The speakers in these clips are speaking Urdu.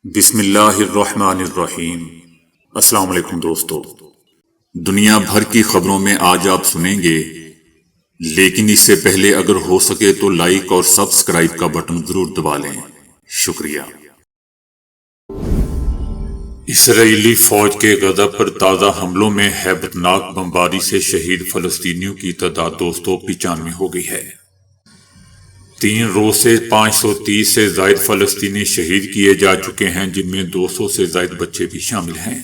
بسم اللہ الرحمن الرحیم۔ السلام علیکم دوستو، دنیا بھر کی خبروں میں آج آپ سنیں گے، لیکن اس سے پہلے اگر ہو سکے تو لائک اور سبسکرائب کا بٹن ضرور دبا لیں۔ شکریہ۔ اسرائیلی فوج کے غزہ پر تازہ حملوں میں ہیبت ناک بمباری سے شہید فلسطینیوں کی تعداد 295 ہو گئی ہے۔ 3 روز سے 530 سے زائد فلسطینی شہید کیے جا چکے ہیں، جن میں 200 سے زائد بچے بھی شامل ہیں۔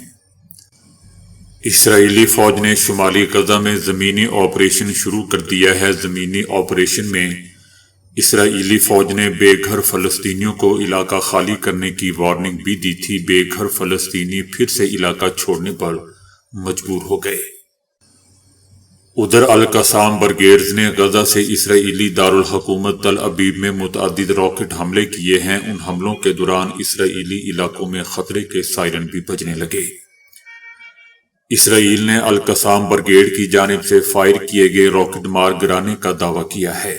اسرائیلی فوج نے شمالی غزہ میں زمینی آپریشن شروع کر دیا ہے۔ زمینی آپریشن میں اسرائیلی فوج نے بے گھر فلسطینیوں کو علاقہ خالی کرنے کی وارننگ بھی دی تھی۔ بے گھر فلسطینی پھر سے علاقہ چھوڑنے پر مجبور ہو گئے۔ ادھر القسام بریگیڈز نے غزہ سے اسرائیلی دارالحکومت تل ابیب میں متعدد راکٹ حملے کیے ہیں۔ ان حملوں کے دوران اسرائیلی علاقوں میں خطرے کے سائرن بھی بجنے لگے۔ اسرائیل نے القسام بریگیڈ کی جانب سے فائر کیے گئے راکٹ مار گرانے کا دعویٰ کیا ہے۔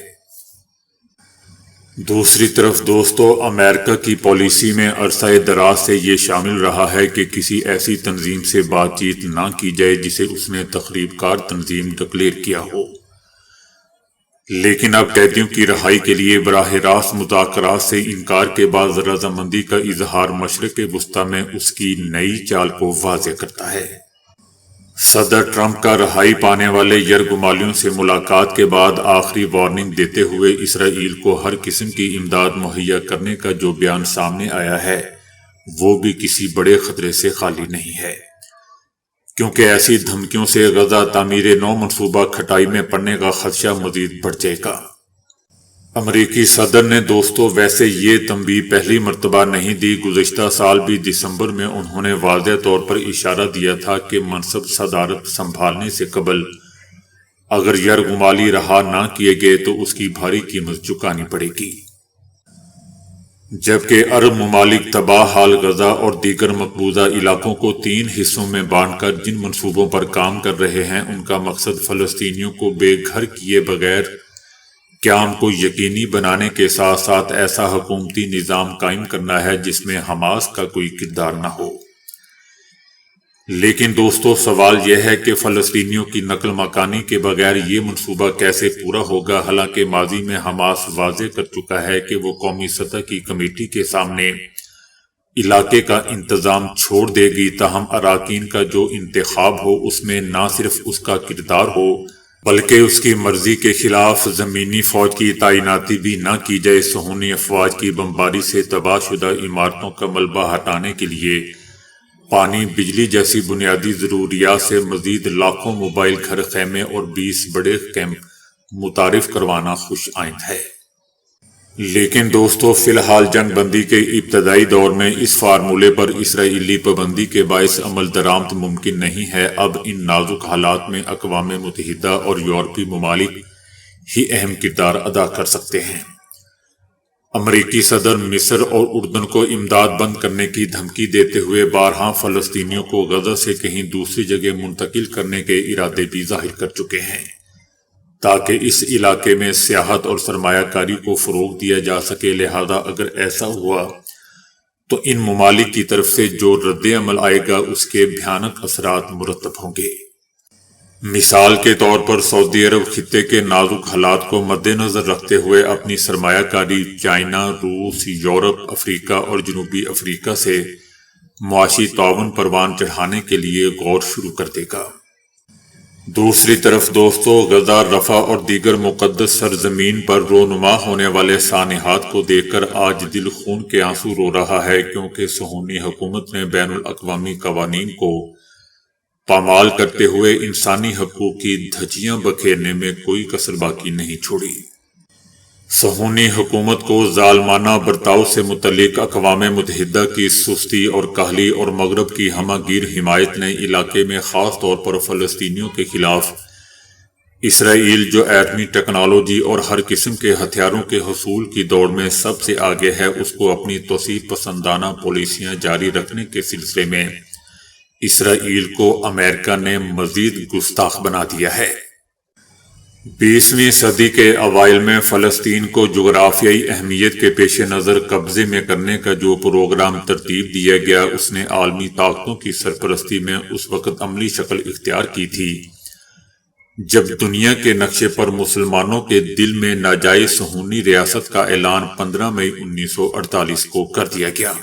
دوسری طرف دوستو، امریکہ کی پالیسی میں عرصہ دراز سے یہ شامل رہا ہے کہ کسی ایسی تنظیم سے بات چیت نہ کی جائے جسے اس نے تخریب کار تنظیم ڈکلیئر کیا ہو، لیکن اب قیدیوں کی رہائی کے لیے براہ راست مذاکرات سے انکار کے بعد رضامندی کا اظہار مشرق وسطیٰ میں اس کی نئی چال کو واضح کرتا ہے۔ صدر ٹرمپ کا رہائی پانے والے یرغمالیوں سے ملاقات کے بعد آخری وارننگ دیتے ہوئے اسرائیل کو ہر قسم کی امداد مہیا کرنے کا جو بیان سامنے آیا ہے وہ بھی کسی بڑے خطرے سے خالی نہیں ہے، کیونکہ ایسی دھمکیوں سے غزہ تعمیر نو منصوبہ کھٹائی میں پڑنے کا خدشہ مزید بڑھ جائے گا۔ امریکی صدر نے دوستو ویسے یہ تنبیہ پہلی مرتبہ نہیں دی۔ گزشتہ سال بھی دسمبر میں انہوں نے واضح طور پر اشارہ دیا تھا کہ منصب صدارت سنبھالنے سے قبل اگر یرغمالی رہا نہ کیے گئے تو اس کی بھاری قیمت چکانی پڑے گی، جبکہ عرب ممالک تباہ حال غزہ اور دیگر مقبوضہ علاقوں کو 3 حصوں میں بانٹ کر جن منصوبوں پر کام کر رہے ہیں ان کا مقصد فلسطینیوں کو بے گھر کیے بغیر قیام کو یقینی بنانے کے ساتھ ساتھ ایسا حکومتی نظام قائم کرنا ہے جس میں حماس کا کوئی کردار نہ ہو۔ لیکن دوستو سوال یہ ہے کہ فلسطینیوں کی نقل مکانی کے بغیر یہ منصوبہ کیسے پورا ہوگا؟ حالانکہ ماضی میں حماس واضح کر چکا ہے کہ وہ قومی سطح کی کمیٹی کے سامنے علاقے کا انتظام چھوڑ دے گی، تاہم اراکین کا جو انتخاب ہو اس میں نہ صرف اس کا کردار ہو بلکہ اس کی مرضی کے خلاف زمینی فوج کی تعیناتی بھی نہ کی جائے۔ صہیونی افواج کی بمباری سے تباہ شدہ عمارتوں کا ملبہ ہٹانے کے لیے پانی، بجلی جیسی بنیادی ضروریات سے مزید لاکھوں موبائل گھر، خیمے اور 20 بڑے کیمپ متعارف کروانا خوش آئند ہے۔ لیکن دوستو فی الحال جنگ بندی کے ابتدائی دور میں اس فارمولے پر اسرائیلی پابندی کے باعث عمل درآمد ممکن نہیں ہے۔ اب ان نازک حالات میں اقوام متحدہ اور یورپی ممالک ہی اہم کردار ادا کر سکتے ہیں۔ امریکی صدر مصر اور اردن کو امداد بند کرنے کی دھمکی دیتے ہوئے بارہا فلسطینیوں کو غزہ سے کہیں دوسری جگہ منتقل کرنے کے ارادے بھی ظاہر کر چکے ہیں، تاکہ اس علاقے میں سیاحت اور سرمایہ کاری کو فروغ دیا جا سکے۔ لہذا اگر ایسا ہوا تو ان ممالک کی طرف سے جو رد عمل آئے گا اس کے بھیانک اثرات مرتب ہوں گے۔ مثال کے طور پر سعودی عرب خطے کے نازک حالات کو مد نظر رکھتے ہوئے اپنی سرمایہ کاری چائنا، روس، یورپ، افریقہ اور جنوبی افریقہ سے معاشی تعاون پروان چڑھانے کے لیے غور شروع کر دے گا۔ دوسری طرف دوستو غزہ، رفح اور دیگر مقدس سرزمین پر رونما ہونے والے سانحات کو دیکھ کر آج دل خون کے آنسو رو رہا ہے، کیونکہ صہیونی حکومت نے بین الاقوامی قوانین کو پامال کرتے ہوئے انسانی حقوق کی دھجیاں بکھیرنے میں کوئی کسر باقی نہیں چھوڑی۔ صہیونی حکومت کو ظالمانہ برتاؤ سے متعلق اقوام متحدہ کی سستی اور کاہلی اور مغرب کی ہمہ گیر حمایت نے علاقے میں خاص طور پر فلسطینیوں کے خلاف اسرائیل، جو ایٹمی ٹیکنالوجی اور ہر قسم کے ہتھیاروں کے حصول کی دوڑ میں سب سے آگے ہے، اس کو اپنی توسیع پسندانہ پالیسیاں جاری رکھنے کے سلسلے میں اسرائیل کو امریکہ نے مزید گستاخ بنا دیا ہے۔ 20ویں صدی کے اوائل میں فلسطین کو جغرافیائی اہمیت کے پیش نظر قبضے میں کرنے کا جو پروگرام ترتیب دیا گیا اس نے عالمی طاقتوں کی سرپرستی میں اس وقت عملی شکل اختیار کی تھی جب دنیا کے نقشے پر مسلمانوں کے دل میں ناجائز صہیونی ریاست کا اعلان 15 مئی 1948 کو کر دیا گیا۔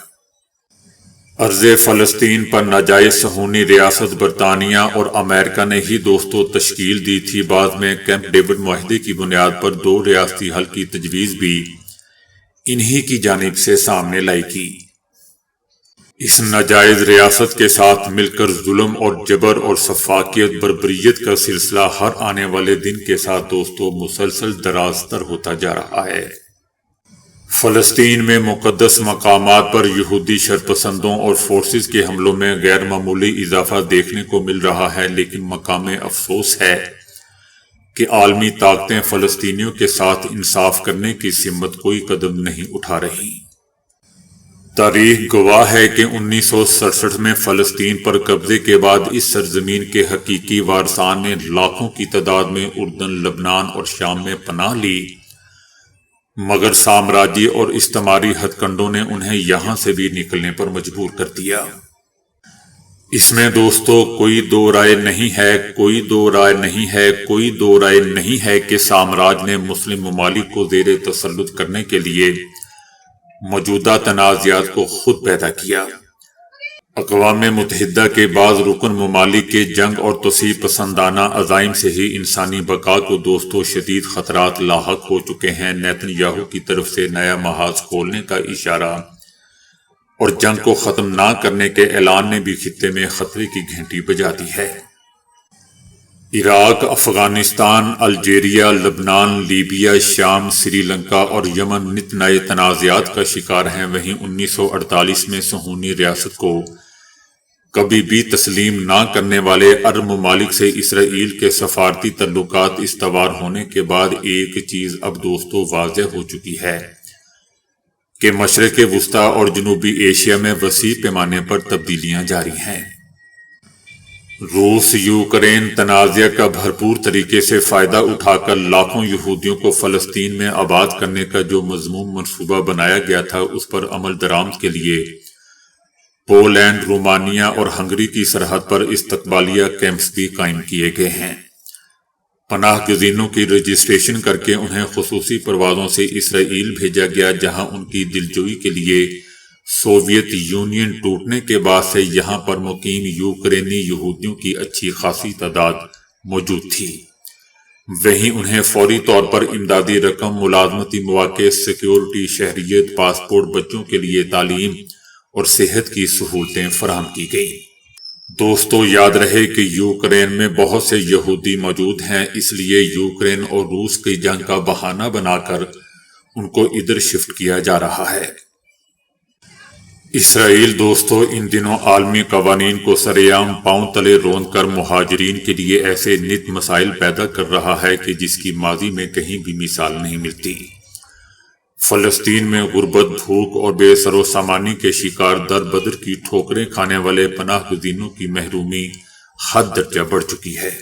ارض فلسطین پر ناجائز صہیونی ریاست برطانیہ اور امریکہ نے ہی دوستو تشکیل دی تھی۔ بعد میں کیمپ ڈیوڈ معاہدے کی بنیاد پر 2 ریاستی حل کی تجویز بھی انہی کی جانب سے سامنے لائی کی۔ اس ناجائز ریاست کے ساتھ مل کر ظلم اور جبر اور سفاکیت بربریت کا سلسلہ ہر آنے والے دن کے ساتھ دوستو مسلسل دراز تر ہوتا جا رہا ہے۔ فلسطین میں مقدس مقامات پر یہودی شرپسندوں اور فورسز کے حملوں میں غیر معمولی اضافہ دیکھنے کو مل رہا ہے، لیکن مقام افسوس ہے کہ عالمی طاقتیں فلسطینیوں کے ساتھ انصاف کرنے کی سمت کوئی قدم نہیں اٹھا رہی۔ تاریخ گواہ ہے کہ 1967 میں فلسطین پر قبضے کے بعد اس سرزمین کے حقیقی وارثان نے لاکھوں کی تعداد میں اردن، لبنان اور شام میں پناہ لی، مگر سامراجی اور استعماری ہتھ کنڈوں نے انہیں یہاں سے بھی نکلنے پر مجبور کر دیا۔ اس میں دوستو کوئی دو رائے نہیں ہے کہ سامراج نے مسلم ممالک کو زیر تسلط کرنے کے لیے موجودہ تنازعات کو خود پیدا کیا۔ اقوام متحدہ کے بعض رکن ممالک کے جنگ اور توسیع پسندانہ عزائم سے ہی انسانی بقا کو دوستو شدید خطرات لاحق ہو چکے ہیں۔ نیتن یاہو کی طرف سے نیا محاذ کھولنے کا اشارہ اور جنگ کو ختم نہ کرنے کے اعلان نے بھی خطے میں خطرے کی گھنٹی بجا دی ہے۔ عراق، افغانستان، الجیریا، لبنان، لیبیا، شام، سری لنکا اور یمن نت نئے تنازعات کا شکار ہیں۔ وہیں 1948 میں صہیونی ریاست کو کبھی بھی تسلیم نہ کرنے والے عرب ممالک سے اسرائیل کے سفارتی تعلقات استوار ہونے کے بعد ایک چیز اب دوستو واضح ہو چکی ہے کہ مشرق وسطی اور جنوبی ایشیا میں وسیع پیمانے پر تبدیلیاں جاری ہیں۔ روس یوکرین تنازع کا بھرپور طریقے سے فائدہ اٹھا کر لاکھوں یہودیوں کو فلسطین میں آباد کرنے کا جو مذموم منصوبہ بنایا گیا تھا اس پر عمل درآمد کے لیے پولینڈ، رومانیہ اور ہنگری کی سرحد پر استقبالیہ کیمپس بھی قائم کیے گئے ہیں۔ پناہ گزینوں کی رجسٹریشن کر کے انہیں خصوصی پروازوں سے اسرائیل بھیجا گیا، جہاں ان کی دلجوئی کے لیے سوویت یونین ٹوٹنے کے بعد سے یہاں پر مقیم یوکرینی یہودیوں کی اچھی خاصی تعداد موجود تھی۔ وہیں انہیں فوری طور پر امدادی رقم، ملازمتی مواقع، سیکیورٹی، شہریت، پاسپورٹ، بچوں کے لیے تعلیم اور صحت کی سہولتیں فراہم کی گئیں۔ دوستو یاد رہے کہ یوکرین میں بہت سے یہودی موجود ہیں، اس لیے یوکرین اور روس کی جنگ کا بہانہ بنا کر ان کو ادھر شفٹ کیا جا رہا ہے۔ اسرائیل دوستو ان دنوں عالمی قوانین کو سرعام پاؤں تلے روند کر مہاجرین کے لیے ایسے نت مسائل پیدا کر رہا ہے کہ جس کی ماضی میں کہیں بھی مثال نہیں ملتی۔ فلسطین میں غربت، بھوک اور بے سر و سامانی کے شکار در بدر کی ٹھوکریں کھانے والے پناہ گزینوں کی محرومی حد درجہ بڑھ چکی ہے۔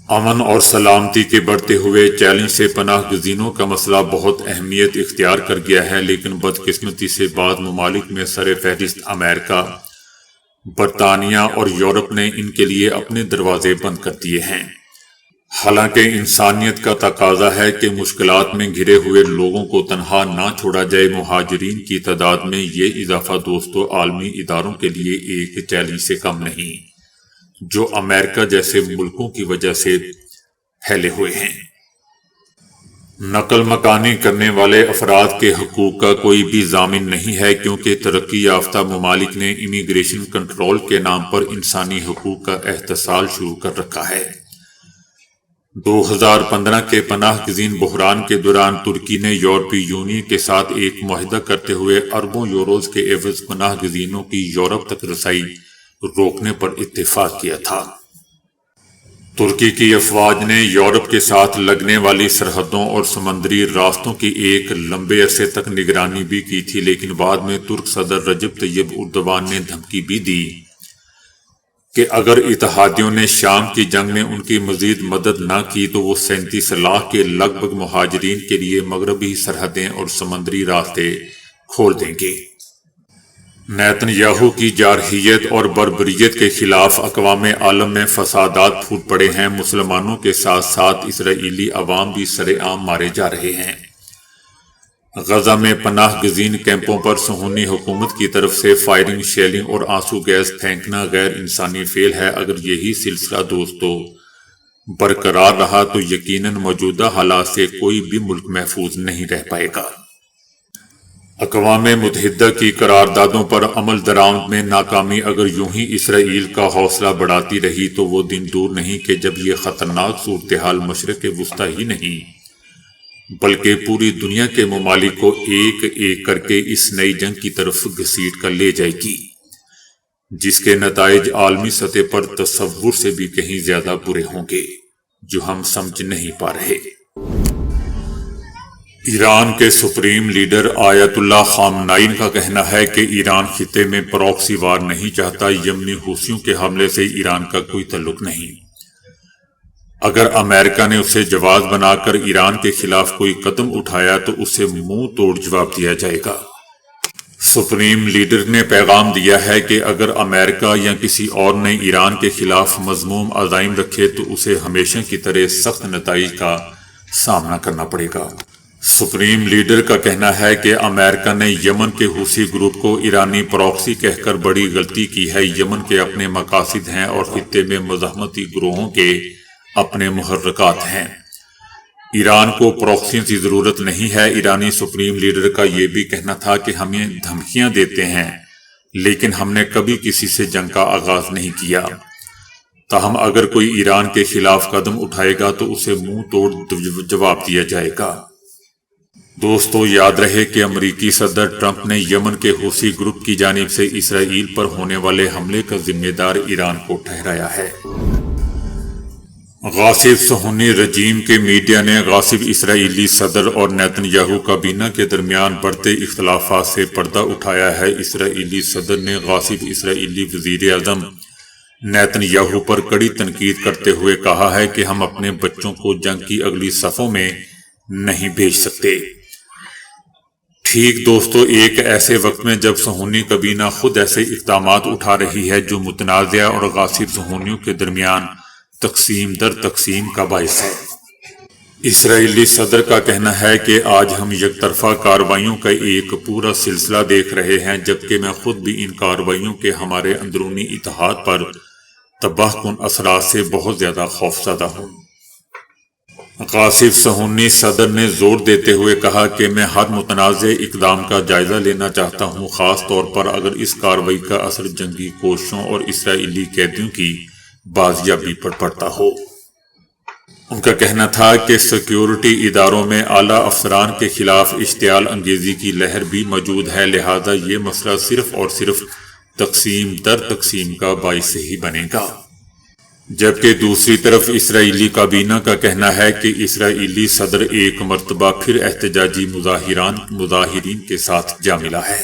امن اور سلامتی کے بڑھتے ہوئے چیلنج سے پناہ گزینوں کا مسئلہ بہت اہمیت اختیار کر گیا ہے، لیکن بدقسمتی سے بعض ممالک میں سر فہرست امریکہ، برطانیہ اور یورپ نے ان کے لیے اپنے دروازے بند کر دیے ہیں۔ حالانکہ انسانیت کا تقاضا ہے کہ مشکلات میں گھرے ہوئے لوگوں کو تنہا نہ چھوڑا جائے۔ مہاجرین کی تعداد میں یہ اضافہ دوستو عالمی اداروں کے لیے ایک چیلنج سے کم نہیں، جو امریکہ جیسے ملکوں کی وجہ سے پھیلے ہوئے ہیں۔ نقل مکانی کرنے والے افراد کے حقوق کا کوئی بھی ضامن نہیں ہے، کیونکہ ترقی یافتہ ممالک نے امیگریشن کنٹرول کے نام پر انسانی حقوق کا احتسال شروع کر رکھا ہے۔ 2015 کے پناہ گزین بحران کے دوران ترکی نے یورپی یونین کے ساتھ ایک معاہدہ کرتے ہوئے اربوں یوروز کے عوض پناہ گزینوں کی یورپ تک رسائی روکنے پر اتفاق کیا تھا۔ ترکی کی افواج نے یورپ کے ساتھ لگنے والی سرحدوں اور سمندری راستوں کی ایک لمبے عرصے تک نگرانی بھی کی تھی، لیکن بعد میں ترک صدر رجب طیب اردوان نے دھمکی بھی دی کہ اگر اتحادیوں نے شام کی جنگ میں ان کی مزید مدد نہ کی تو وہ 37 لاکھ کے لگ بھگ مہاجرین کے لیے مغربی سرحدیں اور سمندری راستے کھول دیں گے۔ نیتن یاہو کی جارحیت اور بربریت کے خلاف اقوام عالم میں فسادات پھوٹ پڑے ہیں۔ مسلمانوں کے ساتھ ساتھ اسرائیلی عوام بھی سر عام مارے جا رہے ہیں۔ غزہ میں پناہ گزین کیمپوں پر صہیونی حکومت کی طرف سے فائرنگ، شیلنگ اور آنسو گیس پھینکنا غیر انسانی فعل ہے۔ اگر یہی سلسلہ دوستو برقرار رہا تو یقیناً موجودہ حالات سے کوئی بھی ملک محفوظ نہیں رہ پائے گا۔ اقوام متحدہ کی قراردادوں پر عمل درآمد میں ناکامی اگر یوں ہی اسرائیل کا حوصلہ بڑھاتی رہی تو وہ دن دور نہیں کہ جب یہ خطرناک صورتحال مشرق وسطیٰ ہی نہیں بلکہ پوری دنیا کے ممالک کو ایک ایک کر کے اس نئی جنگ کی طرف گھسیٹ کر لے جائے گی، جس کے نتائج عالمی سطح پر تصور سے بھی کہیں زیادہ برے ہوں گے جو ہم سمجھ نہیں پا رہے۔ ایران کے سپریم لیڈر آیت اللہ خامنائی کا کہنا ہے کہ ایران خطے میں پراکسی وار نہیں چاہتا۔ یمنی حوثیوں کے حملے سے ایران کا کوئی تعلق نہیں۔ اگر امریکہ نے اسے جواز بنا کر ایران کے خلاف کوئی قدم اٹھایا تو اسے منہ توڑ جواب دیا جائے گا۔ سپریم لیڈر نے پیغام دیا ہے کہ اگر امریکہ یا کسی اور نے ایران کے خلاف مذموم عزائم رکھے تو اسے ہمیشہ کی طرح سخت نتائج کا سامنا کرنا پڑے گا۔ سپریم لیڈر کا کہنا ہے کہ امریکہ نے یمن کے حوثی گروپ کو ایرانی پراکسی کہہ کر بڑی غلطی کی ہے۔ یمن کے اپنے مقاصد ہیں اور خطے میں مزاحمتی گروہوں کے اپنے محرکات ہیں۔ ایران کو پراکسیوں کی ضرورت نہیں ہے۔ ایرانی سپریم لیڈر کا یہ بھی کہنا تھا کہ ہمیں دھمکیاں دیتے ہیں لیکن ہم نے کبھی کسی سے جنگ کا آغاز نہیں کیا۔ تاہم اگر کوئی ایران کے خلاف قدم اٹھائے گا تو اسے منہ توڑ جواب دیا جائے گا۔ دوستو یاد رہے کہ امریکی صدر ٹرمپ نے یمن کے حوثی گروپ کی جانب سے اسرائیل پر ہونے والے حملے کا ذمہ دار ایران کو ٹھہرایا ہے۔ غاصب صہیونی رجیم کے میڈیا نے غاصب اسرائیلی صدر اور نیتن یاہو کابینہ کے درمیان بڑھتے اختلافات سے پردہ اٹھایا ہے۔ اسرائیلی صدر نے غاصب اسرائیلی وزیر اعظم نیتن یاہو پر کڑی تنقید کرتے ہوئے کہا ہے کہ ہم اپنے بچوں کو جنگ کی اگلی صفوں میں نہیں بھیج سکتے۔ ٹھیک دوستو، ایک ایسے وقت میں جب صہیونی کابینہ خود ایسے اقدامات اٹھا رہی ہے جو متنازع اور غاصب صہیونیوں کے درمیان تقسیم در تقسیم کا باعث ہے۔ اسرائیلی صدر کا کہنا ہے کہ آج ہم یک طرفہ کارروائیوں کا ایک پورا سلسلہ دیکھ رہے ہیں، جبکہ میں خود بھی ان کارروائیوں کے ہمارے اندرونی اتحاد پر تباہ کن اثرات سے بہت زیادہ خوفزدہ ہوں۔ غاصب صہیونی صدر نے زور دیتے ہوئے کہا کہ میں ہر متنازع اقدام کا جائزہ لینا چاہتا ہوں، خاص طور پر اگر اس کارروائی کا اثر جنگی کوششوں اور اسرائیلی قیدیوں کی بازیابی پر پڑتا ہو۔ ان کا کہنا تھا کہ سیکیورٹی اداروں میں اعلیٰ افسران کے خلاف اشتعال انگیزی کی لہر بھی موجود ہے، لہذا یہ مسئلہ صرف اور صرف تقسیم در تقسیم کا باعث ہی بنے گا۔ جبکہ دوسری طرف اسرائیلی کابینہ کا کہنا ہے کہ اسرائیلی صدر ایک مرتبہ پھر احتجاجی مظاہرین کے ساتھ جا ملا ہے۔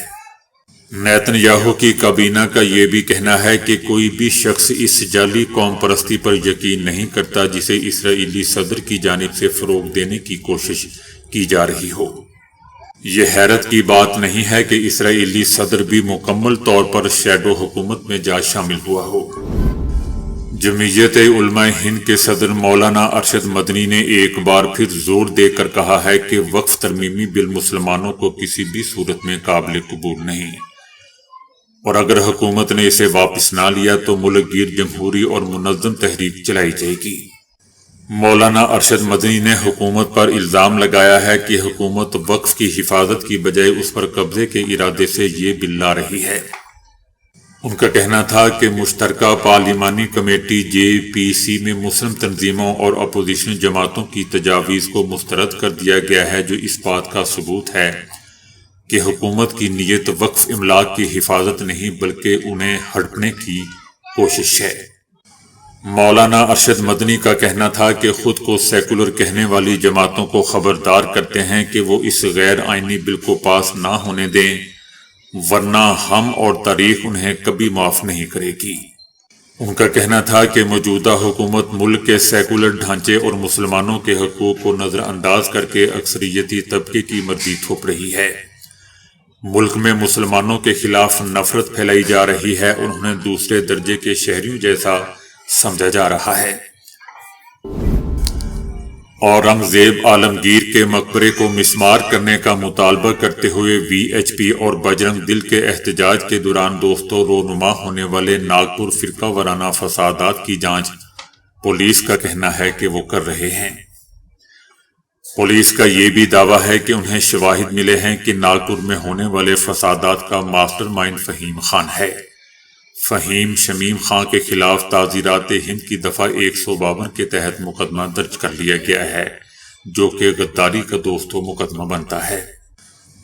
نیتن یاہو کی کابینہ کا یہ بھی کہنا ہے کہ کوئی بھی شخص اس جعلی قوم پرستی پر یقین نہیں کرتا جسے اسرائیلی صدر کی جانب سے فروغ دینے کی کوشش کی جا رہی ہو۔ یہ حیرت کی بات نہیں ہے کہ اسرائیلی صدر بھی مکمل طور پر شیڈو حکومت میں جا شامل ہوا ہو۔ جمعیت علماء ہند کے صدر مولانا ارشد مدنی نے ایک بار پھر زور دے کر کہا ہے کہ وقف ترمیمی بل مسلمانوں کو کسی بھی صورت میں قابل قبول نہیں، اور اگر حکومت نے اسے واپس نہ لیا تو ملک گیر جمہوری اور منظم تحریک چلائی جائے گی۔ مولانا ارشد مدنی نے حکومت پر الزام لگایا ہے کہ حکومت وقف کی حفاظت کی بجائے اس پر قبضے کے ارادے سے یہ بل لا رہی ہے۔ ان کا کہنا تھا کہ مشترکہ پارلیمانی کمیٹی JPC میں مسلم تنظیموں اور اپوزیشن جماعتوں کی تجاویز کو مسترد کر دیا گیا ہے، جو اس بات کا ثبوت ہے کہ حکومت کی نیت وقف املاک کی حفاظت نہیں بلکہ انہیں ہڑپنے کی کوشش ہے۔ مولانا ارشد مدنی کا کہنا تھا کہ خود کو سیکولر کہنے والی جماعتوں کو خبردار کرتے ہیں کہ وہ اس غیر آئینی بل کو پاس نہ ہونے دیں، ورنہ ہم اور تاریخ انہیں کبھی معاف نہیں کرے گی۔ ان کا کہنا تھا کہ موجودہ حکومت ملک کے سیکولر ڈھانچے اور مسلمانوں کے حقوق کو نظر انداز کر کے اکثریتی طبقے کی مرضی تھوپ رہی ہے۔ ملک میں مسلمانوں کے خلاف نفرت پھیلائی جا رہی ہے اور انہیں دوسرے درجے کے شہریوں جیسا سمجھا جا رہا ہے۔ اورنگزیب عالمگیر کے مقبرے کو مسمار کرنے کا مطالبہ کرتے ہوئے وی ایچ پی اور بجرنگ دل کے احتجاج کے دوران دوستوں رونما ہونے والے ناگپور فرقہ وارانہ فسادات کی جانچ پولیس کا کہنا ہے کہ وہ کر رہے ہیں۔ پولیس کا یہ بھی دعویٰ ہے کہ انہیں شواہد ملے ہیں کہ ناگپور میں ہونے والے فسادات کا ماسٹر مائنڈ فہیم خان ہے۔ فہیم شمیم خان کے خلاف تعزیرات ہند کی دفعہ 152 کے تحت مقدمہ درج کر لیا گیا ہے، جو کہ غداری کا دوستوں مقدمہ بنتا ہے۔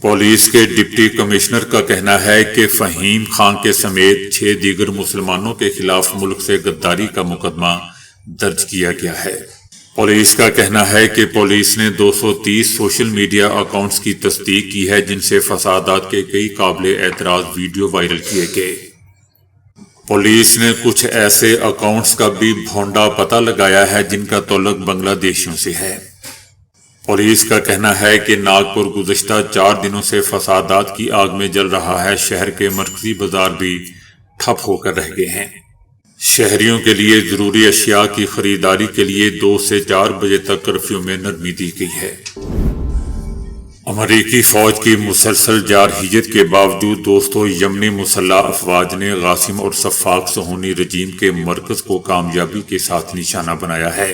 پولیس کے ڈپٹی کمشنر کا کہنا ہے کہ فہیم خان کے سمیت 6 دیگر مسلمانوں کے خلاف ملک سے غداری کا مقدمہ درج کیا گیا ہے۔ پولیس کا کہنا ہے کہ پولیس نے 230 سوشل میڈیا اکاؤنٹس کی تصدیق کی ہے جن سے فسادات کے کئی قابل اعتراض ویڈیو وائرل کیے گئے۔ پولیس نے کچھ ایسے اکاؤنٹس کا بھی بھونڈا پتہ لگایا ہے جن کا تعلق بنگلہ دیشیوں سے ہے۔ پولیس کا کہنا ہے کہ ناگپور گزشتہ 4 دنوں سے فسادات کی آگ میں جل رہا ہے۔ شہر کے مرکزی بازار بھی ٹھپ ہو کر رہ گئے ہیں۔ شہریوں کے لیے ضروری اشیاء کی خریداری کے لیے 2 سے 4 بجے تک کرفیو میں نرمی دی گئی ہے۔ امریکی فوج کی مسلسل جارحیت کے باوجود دوستوں یمنی مسلح افواج نے قاسم اور شفاق صہیونی رجیم کے مرکز کو کامیابی کے ساتھ نشانہ بنایا ہے۔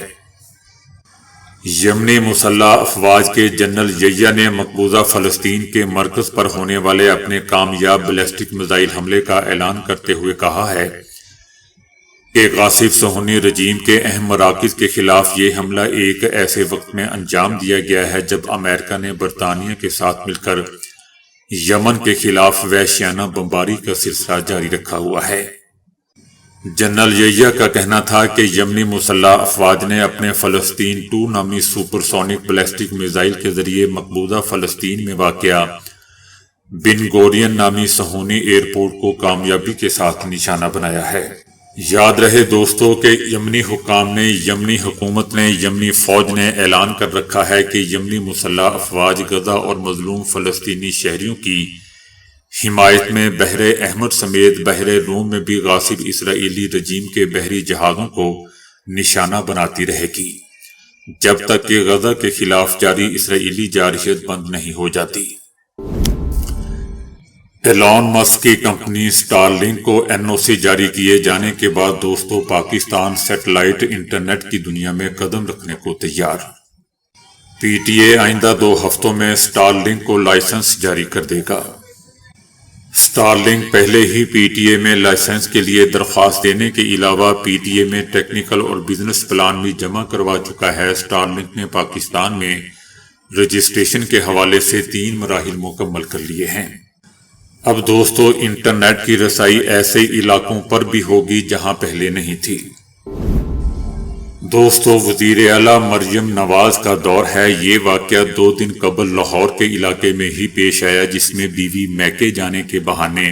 یمنی مسلح افواج کے جنرل یحییٰ نے مقبوضہ فلسطین کے مرکز پر ہونے والے اپنے کامیاب بیلسٹک میزائل حملے کا اعلان کرتے ہوئے کہا ہے کہ قاسم صہیونی رجیم کے اہم مراکز کے خلاف یہ حملہ ایک ایسے وقت میں انجام دیا گیا ہے جب امریکہ نے برطانیہ کے ساتھ مل کر یمن کے خلاف وحشیانہ بمباری کا سلسلہ جاری رکھا ہوا ہے۔ جنرل یحییٰ کا کہنا تھا کہ یمنی مسلح افواج نے اپنے فلسطین 2 نامی سپر سونک بیلسٹک میزائل کے ذریعے مقبوضہ فلسطین میں واقع بن گورین نامی صہیونی ایئرپورٹ کو کامیابی کے ساتھ نشانہ بنایا ہے۔ یاد رہے دوستوں کہ یمنی حکام نے، یمنی حکومت نے، یمنی فوج نے اعلان کر رکھا ہے کہ یمنی مسلح افواج غزہ اور مظلوم فلسطینی شہریوں کی حمایت میں بحر احمر سمیت بحر روم میں بھی غاصب اسرائیلی رجیم کے بحری جہازوں کو نشانہ بناتی رہے گی جب تک کہ غزہ کے خلاف جاری اسرائیلی جارحیت بند نہیں ہو جاتی۔ ایلون مسک کی کمپنی سٹار لنک کو NOC جاری کیے جانے کے بعد دوستوں پاکستان سیٹلائٹ انٹرنیٹ کی دنیا میں قدم رکھنے کو تیار۔ PTA آئندہ 2 ہفتوں میں سٹار لنک کو لائسنس جاری کر دے گا۔ سٹار لنک پہلے ہی PTA میں لائسنس کے لیے درخواست دینے کے علاوہ PTA میں ٹیکنیکل اور بزنس پلان بھی جمع کروا چکا ہے۔ سٹار لنک نے پاکستان میں رجسٹریشن کے حوالے سے 3 مراحل مکمل کر لیے ہیں۔ اب دوستو انٹرنیٹ کی رسائی ایسے علاقوں پر بھی ہوگی جہاں پہلے نہیں تھی۔ دوستو وزیر اعلیٰ مریم نواز کا دور ہے۔ یہ واقعہ 2 دن قبل لاہور کے علاقے میں ہی پیش آیا جس میں بیوی میکے جانے کے بہانے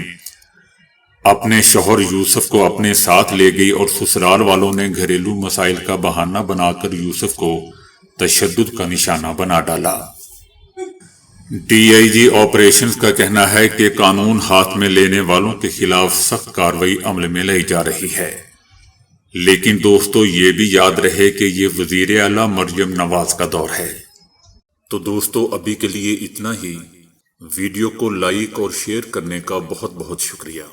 اپنے شوہر یوسف کو اپنے ساتھ لے گئی اور سسرال والوں نے گھریلو مسائل کا بہانہ بنا کر یوسف کو تشدد کا نشانہ بنا ڈالا۔ DIG آپریشنز کا کہنا ہے کہ قانون ہاتھ میں لینے والوں کے خلاف سخت کارروائی عمل میں لائی جا رہی ہے، لیکن دوستو یہ بھی یاد رہے کہ یہ وزیر اعلیٰ مریم نواز کا دور ہے۔ تو دوستو ابھی کے لیے اتنا ہی۔ ویڈیو کو لائک اور شیئر کرنے کا بہت بہت شکریہ۔